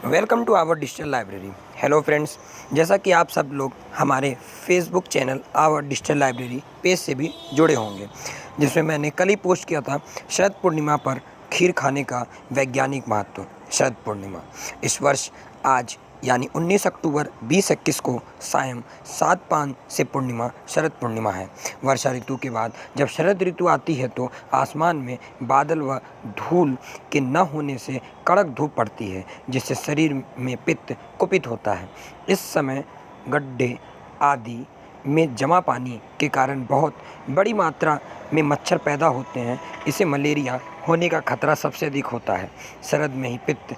Welcome to our digital library. Hello friends, जैसा कि आप सब लोग हमारे Facebook channel our digital library page से भी जुड़े होंगे, जिसमें मैंने कल ही पोस्ट किया था शरद पूर्णिमा पर खीर खाने का वैज्ञानिक महत्व। शरद पूर्णिमा इस वर्ष आज यानी 19 अक्टूबर 2021 को सायं 7:05 से पूर्णिमा शरद पूर्णिमा है। वर्षा ऋतु के बाद जब शरद ऋतु आती है तो आसमान में बादल व धूल के न होने से कड़क धूप पड़ती है, जिससे शरीर में पित्त कुपित होता है। इस समय गड्ढे आदि में जमा पानी के कारण बहुत बड़ी मात्रा में मच्छर पैदा होते हैं। इसे मलेरिया होने का खतरा सबसे अधिक होता है। शरद में ही पितृ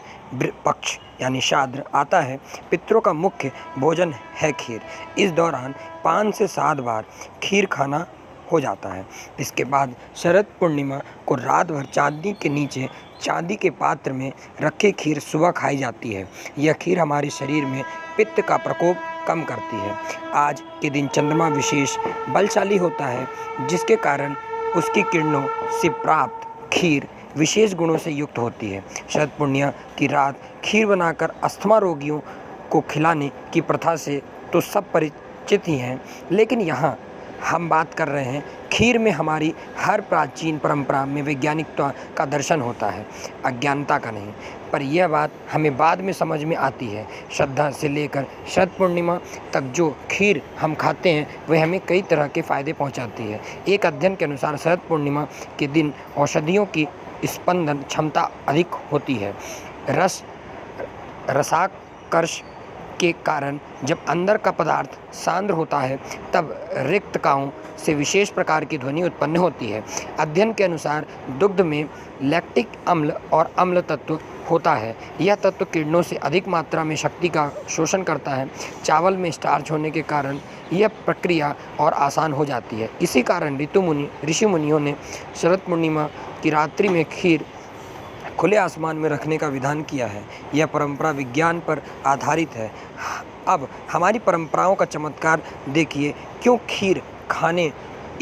पक्ष यानी श्राद्ध आता है। पितरों का मुख्य भोजन है खीर। इस दौरान 5 से 7 बार खीर खाना हो जाता है। इसके बाद शरद पूर्णिमा को रात भर चांदी के नीचे चांदी के पात्र में रखे खीर सुबह खाई जाती है। यह खीर हमारे शरीर में पित्त का प्रकोप कम करती है। आज के दिन चंद्रमा विशेष बलशाली होता है, जिसके कारण उसकी किरणों से प्राप्त खीर विशेष गुणों से युक्त होती है। शरद पूर्णिमा की रात खीर बनाकर अस्थमा रोगियों को खिलाने की प्रथा से तो सब परिचित ही हैं, लेकिन यहाँ हम बात कर रहे हैं खीर में हमारी हर प्राचीन परंपरा में वैज्ञानिकता का दर्शन होता है, अज्ञानता का नहीं। पर यह बात हमें बाद में समझ में आती है। श्रद्धा से लेकर शरद पूर्णिमा तक जो खीर हम खाते हैं वह हमें कई तरह के फ़ायदे पहुंचाती है। एक अध्ययन के अनुसार शरद पूर्णिमा के दिन औषधियों की स्पंदन क्षमता अधिक होती है। रसाकर्ष के कारण जब अंदर का पदार्थ सांद्र होता है तब रिक्तकाओं से विशेष प्रकार की ध्वनि उत्पन्न होती है। अध्ययन के अनुसार दुग्ध में लैक्टिक अम्ल और अम्ल तत्व होता है। यह तत्व किरणों से अधिक मात्रा में शक्ति का शोषण करता है। चावल में स्टार्च होने के कारण यह प्रक्रिया और आसान हो जाती है। इसी कारण ऋषि मुनियों ने शरद पूर्णिमा की रात्रि में खीर खुले आसमान में रखने का विधान किया है। यह परंपरा विज्ञान पर आधारित है। अब हमारी परंपराओं का चमत्कार देखिए, क्यों खीर खाने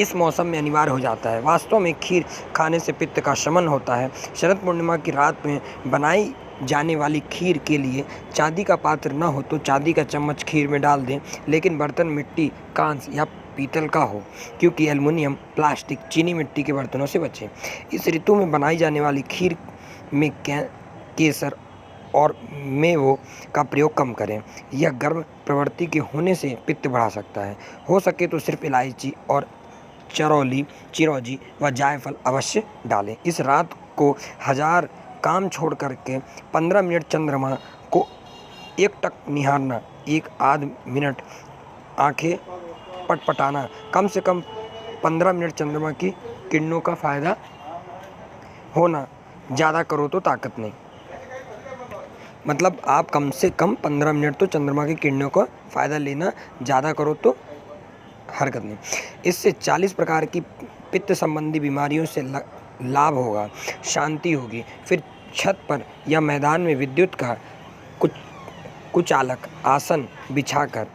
इस मौसम में अनिवार्य हो जाता है। वास्तव में खीर खाने से पित्त का शमन होता है। शरद पूर्णिमा की रात में बनाई जाने वाली खीर के लिए चांदी का पात्र न हो तो चांदी का चम्मच खीर में डाल दें, लेकिन बर्तन मिट्टी, कांस्य या पीतल का हो, क्योंकि एल्युमिनियम, प्लास्टिक, चीनी मिट्टी के बर्तनों से बचें। इस ऋतु में बनाई जाने वाली खीर में केसर और मेवों का प्रयोग कम करें। यह गर्म प्रवृत्ति के होने से पित्त बढ़ा सकता है। हो सके तो सिर्फ इलायची और चिरौंजी व जायफल अवश्य डालें। इस रात को 1000 काम छोड़ करके 15 मिनट चंद्रमा को एकटक निहारना, एक आध मिनट आंखें पटपटाना, कम से कम 15 मिनट चंद्रमा की किरणों का फ़ायदा होना। ज़्यादा करो तो ताकत नहीं, मतलब आप कम से कम 15 मिनट तो चंद्रमा की किरणों का फ़ायदा लेना, ज़्यादा करो तो हरकत नहीं। इससे 40 प्रकार की पित्त संबंधी बीमारियों से लाभ होगा, शांति होगी। फिर छत पर या मैदान में विद्युत का कुचालक आसन बिछाकर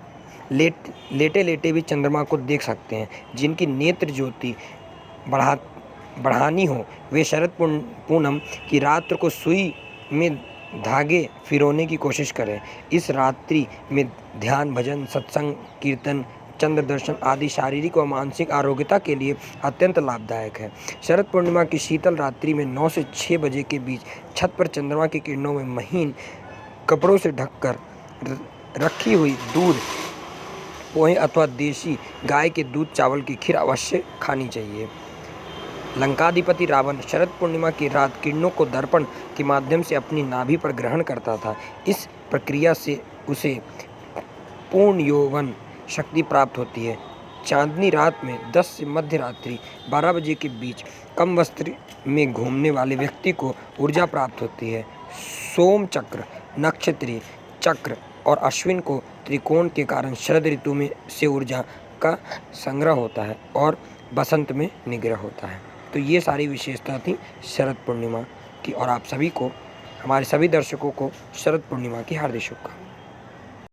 लेटे लेटे भी चंद्रमा को देख सकते हैं। जिनकी नेत्र ज्योति बढ़ानी हो वे शरद पूनम की रात्र को सुई में धागे फिरोने की कोशिश करें। इस रात्रि में ध्यान, भजन, सत्संग, कीर्तन, चंद्र दर्शन आदि शारीरिक व मानसिक आरोग्यता के लिए अत्यंत लाभदायक है। शरद पूर्णिमा की शीतल रात्रि में 9 से 6 बजे के बीच छत पर चंद्रमा की किरणों में महीन कपड़ों से ढककर रखी हुई दूध, पोहे अथवा देसी गाय के दूध चावल की खीर अवश्य खानी चाहिए। लंकाधिपति रावण शरद पूर्णिमा की रात किरणों को दर्पण के माध्यम से अपनी नाभि पर ग्रहण करता था। इस प्रक्रिया से उसे पूर्ण यौवन शक्ति प्राप्त होती है। चांदनी रात में 10 से मध्य रात्रि 12 बजे के बीच कम वस्त्र में घूमने वाले व्यक्ति को ऊर्जा प्राप्त होती है। सोम चक्र, नक्षत्रीय चक्र और अश्विन को त्रिकोण के कारण शरद ऋतु में से ऊर्जा का संग्रह होता है और बसंत में निग्रह होता है। तो ये सारी विशेषता थी शरद पूर्णिमा की, और आप सभी को, हमारे सभी दर्शकों को शरद पूर्णिमा की हार्दिक शुभकामनाएं।